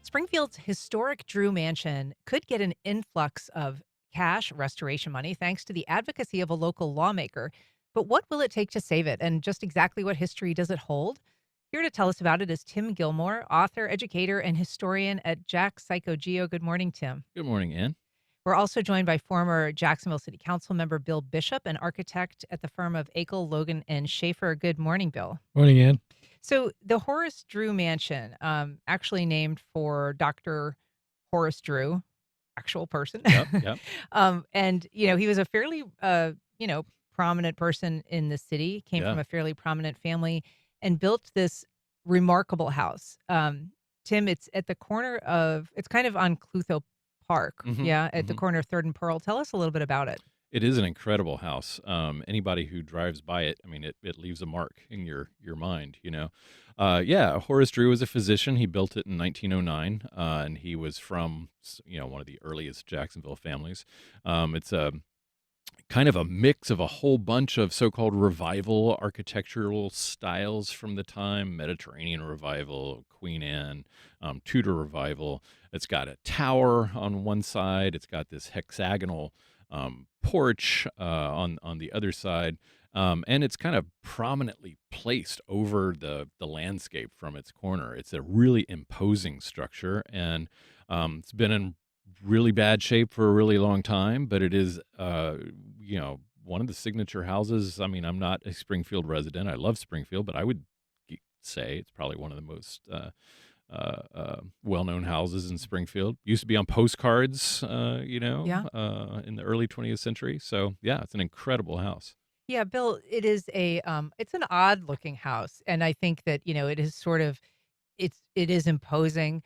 Springfield's historic Drew Mansion could get an influx of cash restoration money thanks to the advocacy of a local lawmaker. But what will it take to save it? And just exactly what history does it hold? Here to tell us about it is Tim Gilmore, author, educator, and historian at JaxPsychoGeo. Good morning, Tim. Good morning, Ann. We're also joined by former Jacksonville City Council member Bill Bishop, an architect at the firm of Akel, Logan, and Shafer. Good morning, Bill. Morning, Ann. So the Horace Drew Mansion, actually named for Dr. Horace Drew, actual person. Yep, yep. And, he was a fairly, prominent person in the city, came Yeah. from a fairly prominent family, and built this remarkable house. Tim, it's kind of on Clutho Park. Mhm, Yeah, at the mhm. corner of 3rd and Pearl. Tell us a little bit about it. It is an incredible house. Anybody who drives by it, I mean, it leaves a mark in your mind. Yeah, Horace Drew was a physician. He built it in 1909, and he was from, one of the earliest Jacksonville families. It's a kind of a mix of a whole bunch of so-called revival architectural styles from the time: Mediterranean revival, Queen Anne, Tudor revival. It's got a tower on one side. It's got this hexagonal porch on the other side, and it's kind of prominently placed over the landscape from its corner. It's a really imposing structure, and it's been in really bad shape for a really long time, but it is, one of the signature houses. I mean, I'm not a Springfield resident. I love Springfield, but I would say it's probably one of the most well-known houses in Springfield. Used to be on postcards, Yeah. in the early 20th century. So yeah, it's an incredible house. Yeah, Bill, it's an odd looking house. And I think that, it is it is imposing.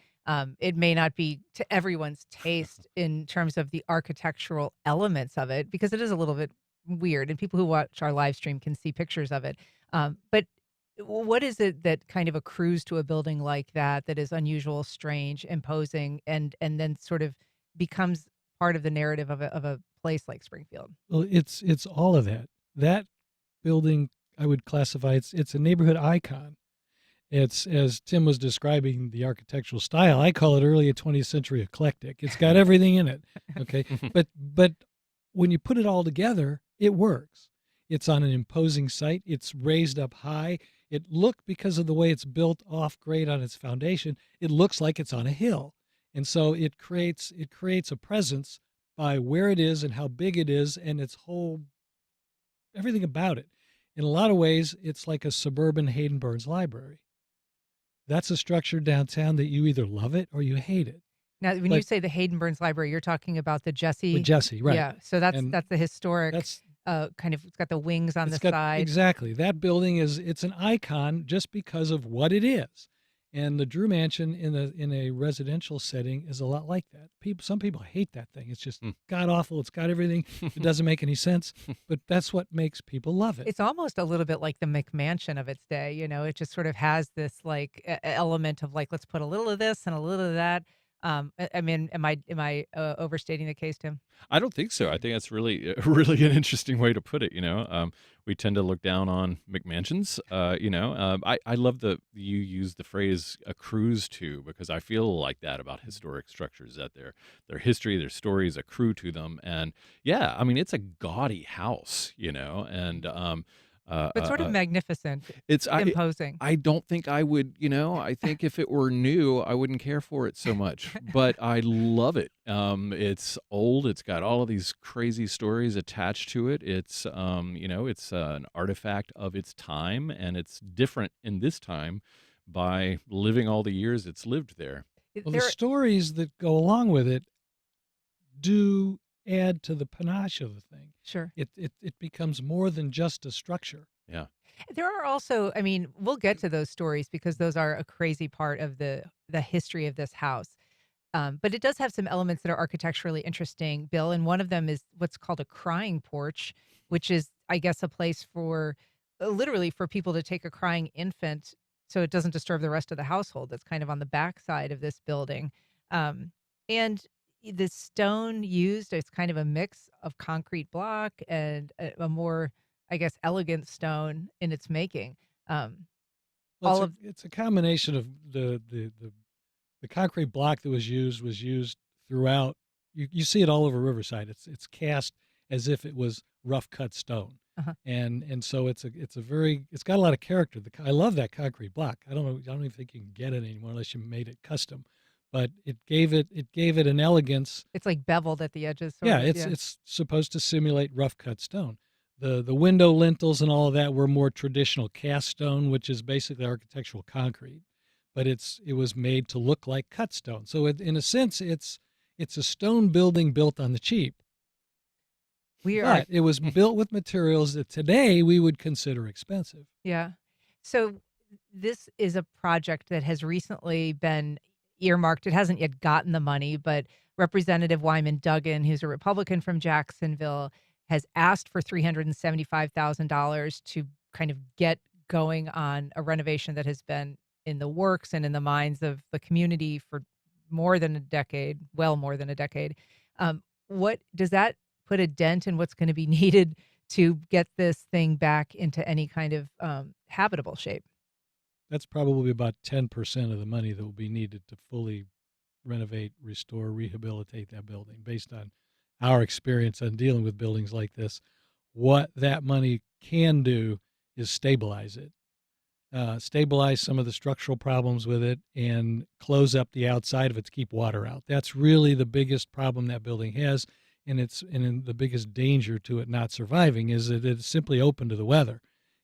It may not be to everyone's taste in terms of the architectural elements of it, because it is a little bit weird, and people who watch our live stream can see pictures of it. But what is it that kind of accrues to a building like that, that is unusual, strange, imposing, and then sort of becomes part of the narrative of a place like Springfield? Well, it's all of that. That building, I would classify, it's a neighborhood icon. It's, as Tim was describing the architectural style, I call it early 20th century eclectic. It's got everything in it. Okay. But when you put it all together, it works. It's on an imposing site. It's raised up high. Because of the way it's built off grade on its foundation, it looks like it's on a hill. And so it creates a presence by where it is and how big it is and everything about it. In a lot of ways, it's like a suburban Hayden Burns library. That's a structure downtown that you either love it or you hate it. Now, when you But say the Hayden Burns Library, you're talking about the with Jesse. Jesse, right? Yeah, so that's And that's the historic, that's kind of, it's got the wings on the it's got side. exactly that building it's an icon just because of what it is. And the Drew Mansion in a residential setting is a lot like that. Some people hate that thing. It's just Mm. god awful. It's got everything. It doesn't make any sense, but that's what makes people love it. It's almost a little bit like the McMansion of its day. It just sort of has this like element of like, let's put a little of this and a little of that. I mean, am I overstating the case, Tim? I don't think so. I think that's really, really an interesting way to put it. We tend to look down on McMansions. I love you use the phrase "a cruise to" because I feel like that about historic structures, that their history, their stories accrue to them. And yeah, I mean, it's a gaudy house, and But sort of magnificent, it's imposing. I don't think I would, I think if it were new, I wouldn't care for it so much, but I love it. It's old. It's got all of these crazy stories attached to it. It's an artifact of its time, and it's different in this time by living all the years it's lived there. Well, the stories that go along with it do add to the panache of the thing. Sure. It becomes more than just a structure. Yeah. There are also, I mean, we'll get to those stories because those are a crazy part of the history of this house. But it does have some elements that are architecturally interesting, Bill, and one of them is what's called a crying porch, which is, I guess, a place for literally for people to take a crying infant so it doesn't disturb the rest of the household. That's kind of on the back side of this building. And the stone used, it's kind of a mix of concrete block and a more, I guess, elegant stone in its making. Well, All of it's a combination of the the concrete block that was used throughout. You see it all over Riverside. It's cast as if it was rough cut stone, Uh-huh. and so it's got a lot of character. I love that concrete block. I don't know. I don't even think you can get it anymore unless you made it custom, but it gave it an elegance. It's like beveled at the edges, sort Yeah, of. it's Yeah. it's supposed to simulate rough cut stone. The window lintels and all of that were more traditional cast stone, which is basically architectural concrete, but it was made to look like cut stone. So in a sense, it's a stone building built on the cheap, We are but it was built with materials that today we would consider expensive. Yeah. So this is a project that has recently been earmarked. It hasn't yet gotten the money, but Representative Wyman Duggan, who's a Republican from Jacksonville, has asked for $375,000 to kind of get going on a renovation that has been in the works and in the minds of the community for more than a decade, well more than a decade. What does that put a dent in what's going to be needed to get this thing back into any kind of, habitable shape? That's probably about 10% of the money that will be needed to fully renovate, restore, rehabilitate that building based on our experience on dealing with buildings like this. What that money can do is stabilize it, stabilize some of the structural problems with it, and close up the outside of it to keep water out. That's really the biggest problem that building has, and the biggest danger to it not surviving is that it's simply open to the weather,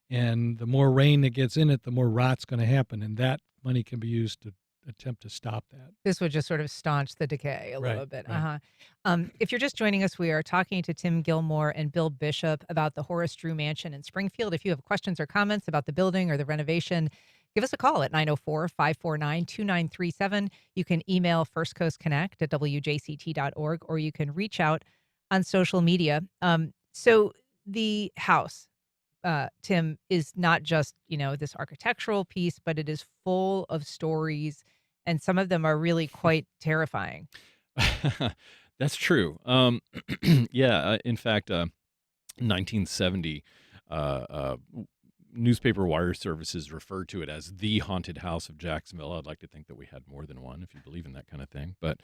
and the more rain that gets in it, the more rot's going to happen, and that money can be used to attempt to stop that. This would just sort of staunch the decay a Right, little bit. right. Uh-huh. If you're just joining us, we are talking to Tim Gilmore and Bill Bishop about the Horace Drew Mansion in Springfield. If you have questions or comments about the building or the renovation, give us a call at 904-549-2937. You can email firstcoastconnect@wjct.org, or you can reach out on social media. So the house, Tim, is not just, this architectural piece, but it is full of stories, and some of them are really quite terrifying. That's true. Yeah, in fact, 1970, newspaper wire services referred to it as the haunted house of Jacksonville. I'd like to think that we had more than one, if you believe in that kind of thing. But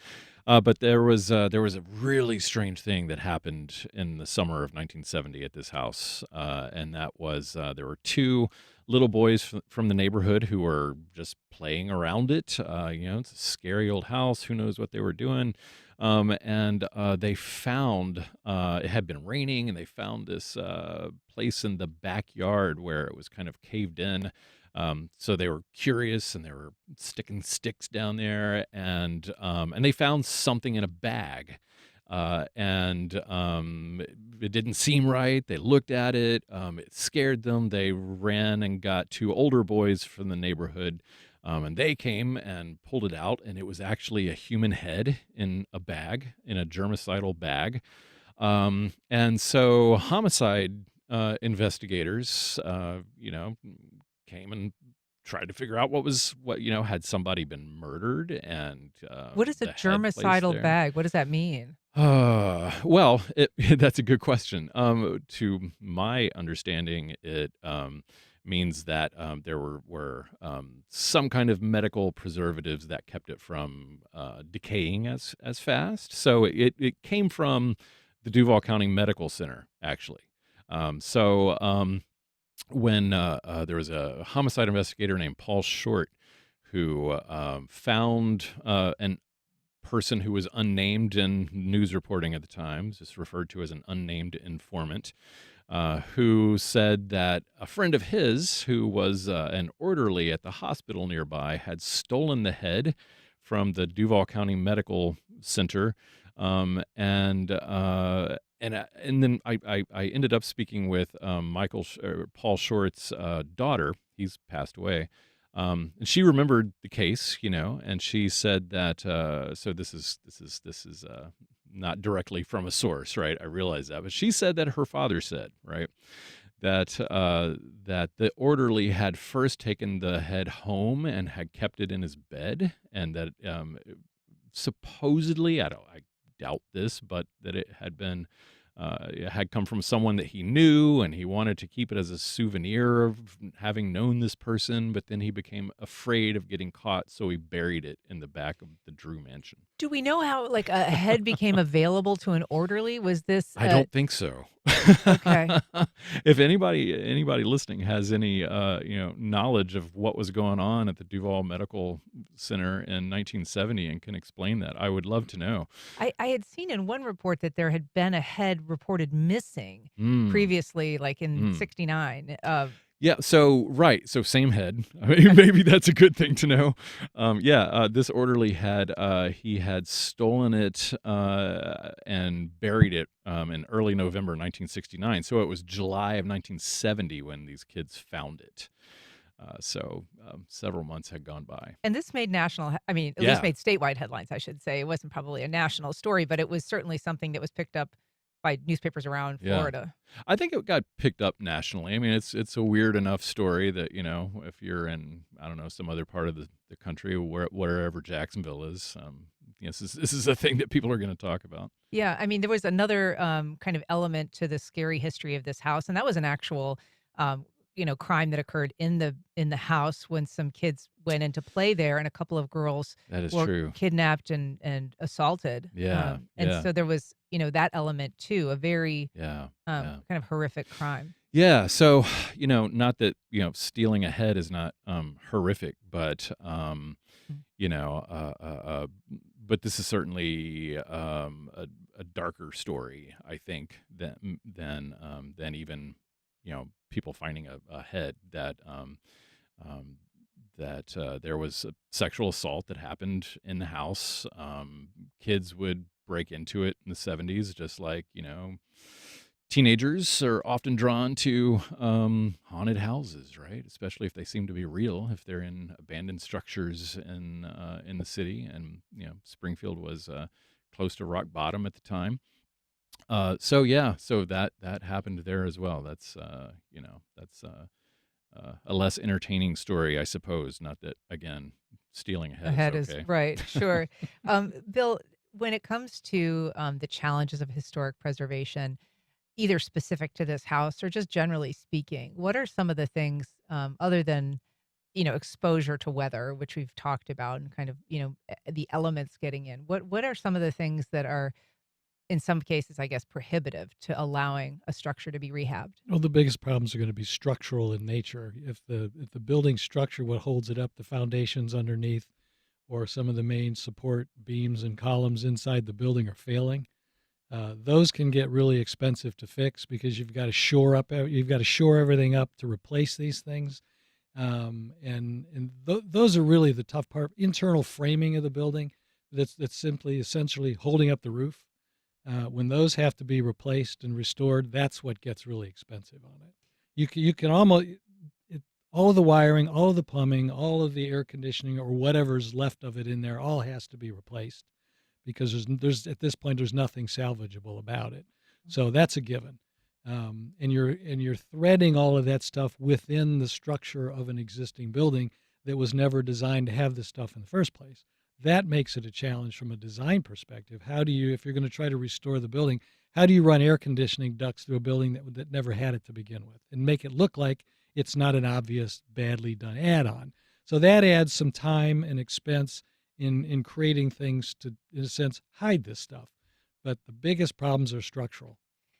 there was a really strange thing that happened in the summer of 1970 at this house, and that was there were two little boys from the neighborhood who were just playing around it. It's a scary old house. Who knows what they were doing? And they found it had been raining, and they found this place in the backyard where it was kind of caved in. So they were curious, and they were sticking sticks down there, and they found something in a bag. And it didn't seem right. They looked at it. It scared them. They ran and got two older boys from the neighborhood, and they came and pulled it out, and it was actually a human head in a bag, in a germicidal bag. And so homicide investigators, came and tried to figure out had somebody been murdered, and What is a the head placed germicidal there. bag? What does that mean? Well, that's a good question. To my understanding, it means that there were some kind of medical preservatives that kept it from decaying as fast. So it came from the Duval County Medical Center, actually. So when there was a homicide investigator named Paul Short who found an person who was unnamed in news reporting at the time, just referred to as an unnamed informant, who said that a friend of his, who was an orderly at the hospital nearby, had stolen the head from the Duval County Medical Center, and then I ended up speaking with Paul Short's daughter. He's passed away. And she remembered the case, and she said that. So this is not directly from a source, right? I realize that, but she said that her father said, right, that the orderly had first taken the head home and had kept it in his bed, and that supposedly, I doubt this, but that it had been it had come from someone that he knew, and he wanted to keep it as a souvenir of having known this person, but then he became afraid of getting caught, so he buried it in the back of the Drew mansion. Do we know how, like, a head became available to an orderly? Was this I don't think so. okay. If anybody listening has any knowledge of what was going on at the Duval Medical Center in 1970 and can explain that, I would love to know. I had seen in one report that there had been a head reported missing Mm, previously, like in mm. '69. Yeah, so right, so same head. I mean, maybe that's a good thing to know. This orderly he had stolen it and buried it in early November 1969. So it was July of 1970 when these kids found it. Several months had gone by. And this made I mean, at least Yeah, made statewide headlines, I should say. It wasn't probably a national story, but it was certainly something that was picked up by newspapers around yeah. Florida. I think it got picked up nationally. I mean, it's a weird enough story that, if you're in, I don't know, some other part of the country, wherever Jacksonville is, this is a thing that people are going to talk about. Yeah, I mean, there was another kind of element to the scary history of this house, and that was an actual, crime that occurred in the house when some kids went in to play there, and a couple of girls That is were true. kidnapped and assaulted. Yeah, And yeah, so there was, that element too, a very yeah, yeah. kind of horrific crime. Yeah, so, not that, stealing a head is not horrific, but Mm. you know, but this is certainly a darker story, I think, than even people finding a head um, that there was a sexual assault that happened in the house. Kids would break into it in the 70s, just like teenagers are often drawn to haunted houses, right? Especially if they seem to be real, if they're in abandoned structures in the city. And Springfield was close to rock bottom at the time. So that happened there as well. That's a less entertaining story, I suppose. Not that again, stealing a head is Ahead is okay. right, sure. Bill, when it comes to the challenges of historic preservation, either specific to this house or just generally speaking, what are some of the things other than exposure to weather, which we've talked about, and kind of the elements getting in? What are some of the things that are in some cases, I guess, prohibitive to allowing a structure to be rehabbed? Well, the biggest problems are going to be structural in nature. If the building structure, what holds it up, the foundations underneath, or some of the main support beams and columns inside the building are failing, those can get really expensive to fix because you've got to shore everything up to replace these things. Those are really the tough part. Internal framing of the building, that's simply essentially holding up the roof. When those have to be replaced and restored, that's what gets really expensive on it. You can almost all of the wiring, all of the plumbing, all of the air conditioning, or whatever's left of it in there, all has to be replaced because there's at this point there's nothing salvageable about it. So that's a given. And you're threading all of that stuff within the structure of an existing building that was never designed to have this stuff in the first place. That makes it a challenge from a design perspective. If you're going to try to restore the building, how do you run air conditioning ducts through a building that never had it to begin with and make it look like it's not an obvious, badly done add-on? So that adds some time and expense in creating things to, in a sense, hide this stuff. But the biggest problems are structural.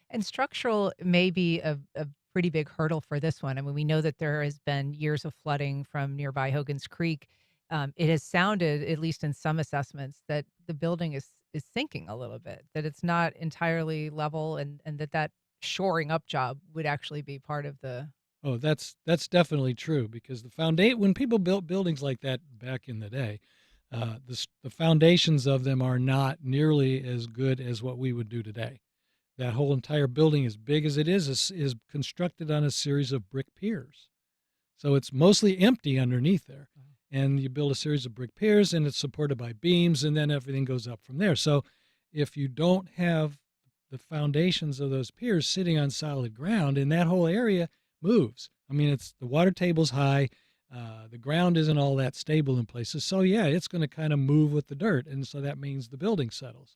And structural may be a pretty big hurdle for this one. I mean, we know that there has been years of flooding from nearby Hogan's Creek. It has sounded, at least in some assessments, that the building is sinking a little bit, that it's not entirely level, and that shoring up job would actually be part of the. Oh, that's definitely true because when people built buildings like that back in the day, the foundations of them are not nearly as good as what we would do today. That whole entire building, as big as it is constructed on a series of brick piers. So it's mostly empty underneath there. And you build a series of brick piers, and it's supported by beams, and then everything goes up from there. So if you don't have the foundations of those piers sitting on solid ground, and that whole area moves. I mean, the water table's high. The ground isn't all that stable in places. So, yeah, it's going to kind of move with the dirt. And so that means the building settles.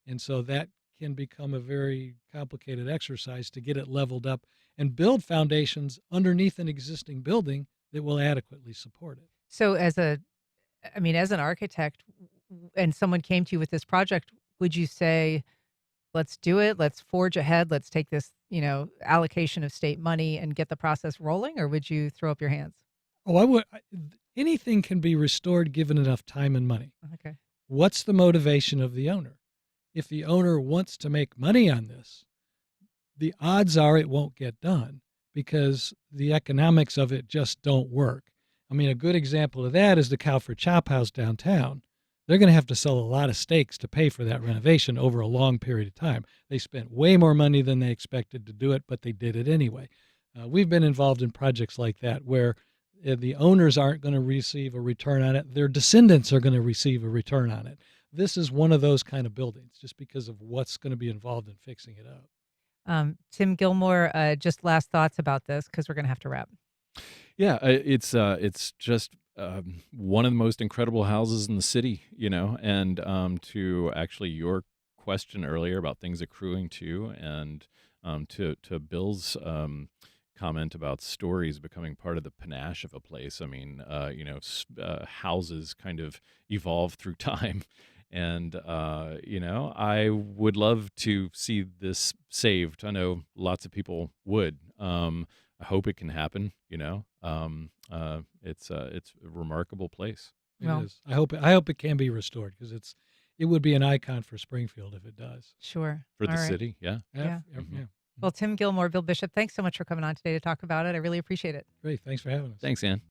And so that can become a very complicated exercise to get it leveled up and build foundations underneath an existing building that will adequately support it. So as an architect, and someone came to you with this project, would you say, let's do it, let's forge ahead, let's take this, allocation of state money and get the process rolling, or would you throw up your hands? Oh, anything can be restored given enough time and money. Okay. What's the motivation of the owner? If the owner wants to make money on this, the odds are it won't get done because the economics of it just don't work. I mean, a good example of that is the Calford Chop House downtown. They're going to have to sell a lot of steaks to pay for that renovation over a long period of time. They spent way more money than they expected to do it, but they did it anyway. We've been involved in projects like that where the owners aren't going to receive a return on it. Their descendants are going to receive a return on it. This is one of those kind of buildings just because of what's going to be involved in fixing it up. Tim Gilmore, just last thoughts about this because we're going to have to wrap. Yeah, it's just one of the most incredible houses in the city, and to actually your question earlier about things accruing to, and to Bill's comment about stories becoming part of the panache of a place. I mean, houses kind of evolve through time. And, I would love to see this saved. I know lots of people would. I hope it can happen, it's a remarkable place. Well, It is. I hope it can be restored because it would be an icon for Springfield if it does. sure. For the All right. city, yeah. Yeah. Yeah. Well, Tim Gilmore, Bill Bishop, thanks so much for coming on today to talk about it. I really appreciate it. Great. Thanks for having us. Thanks, Ann.